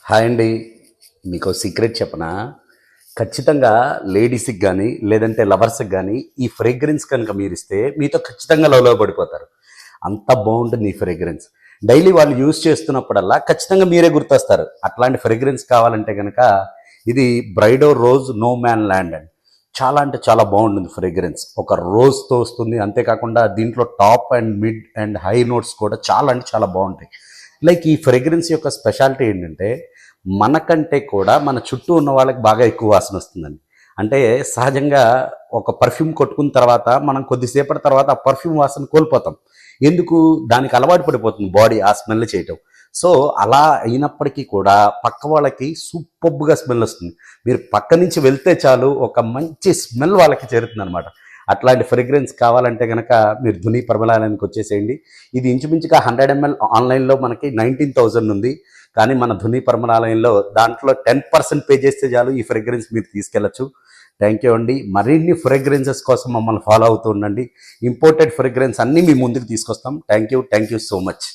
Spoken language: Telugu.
హాయ్ అండి. మీకు సీక్రెట్ చెప్పనా? ఖచ్చితంగా లేడీస్‌కి గానీ, లేదంటే లవర్స్‌కి గానీ, ఈ ఫ్రేగ్రెన్స్ కనుక మీరిస్తే మీతో ఖచ్చితంగా లవ్‌లో పడిపోతారు. అంత బావుంటుంది ఈ ఫ్రేగ్రెన్స్. డైలీ వాళ్ళు యూజ్ చేస్తున్నప్పుడల్లా ఖచ్చితంగా మీరే గుర్తొస్తారు. అట్లాంటి ఫ్రేగ్రెన్స్ కావాలంటే గనక ఇది బ్రైడో రోజ్ నో మ్యాన్ ల్యాండ్ అండి. చాలా అంటే చాలా బావుంటుంది ఫ్రేగ్రెన్స్. ఒక రోజ్‌తో వస్తుంది. అంతేకాకుండా దీంట్లో top and mid and high notes కూడా చాలా అంటే చాలా బావుంటాయి. లైక్ ఈ ఫ్రేగ్రెన్స్ యొక్క స్పెషాలిటీ ఏంటంటే, మనకంటే కూడా మన చుట్టూ ఉన్న వాళ్ళకి బాగా ఎక్కువ వాసన వస్తుందండి. అంటే సహజంగా ఒక పర్ఫ్యూమ్ కొట్టుకున్న తర్వాత మనం కొద్దిసేపటి తర్వాత ఆ పర్ఫ్యూమ్ వాసన కోల్పోతాం. ఎందుకు? దానికి అలవాటు పడిపోతుంది బాడీ ఆ స్మెల్ చేయటం. సో, అలా అయినప్పటికీ కూడా పక్క వాళ్ళకి సూపర్బ్‌గా స్మెల్ వస్తుంది. మీరు పక్క నుంచి వెళ్తే చాలు ఒక మంచి స్మెల్ వాళ్ళకి చేరుతుందనమాట. అట్లాంటి ఫ్రేగ్రెన్స్ కావాలంటే గనక మీరు ధుని పరిమళాలయానికి వచ్చేసేయండి. ఇది ఇంచుమించుగా 100 ఎంఎల్ ఆన్‌లైన్‌లో మనకి 19,000 ఉంది. కానీ మన ధుని పరిమళాలయంలో దాంట్లో 10% పే చేస్తే చాలు ఈ ఫ్రేగ్రెన్స్ మీరు తీసుకెళ్ళొచ్చు. థ్యాంక్ యూ అండి. మరిన్ని ఫ్రేగ్రెన్సెస్ కోసం మమ్మల్ని ఫాలో అవుతూ ఉండండి. ఇంపోర్టెడ్ ఫ్రేగ్రెన్స్ అన్నీ మీ ముందుకు తీసుకొస్తాం. Thank you so much.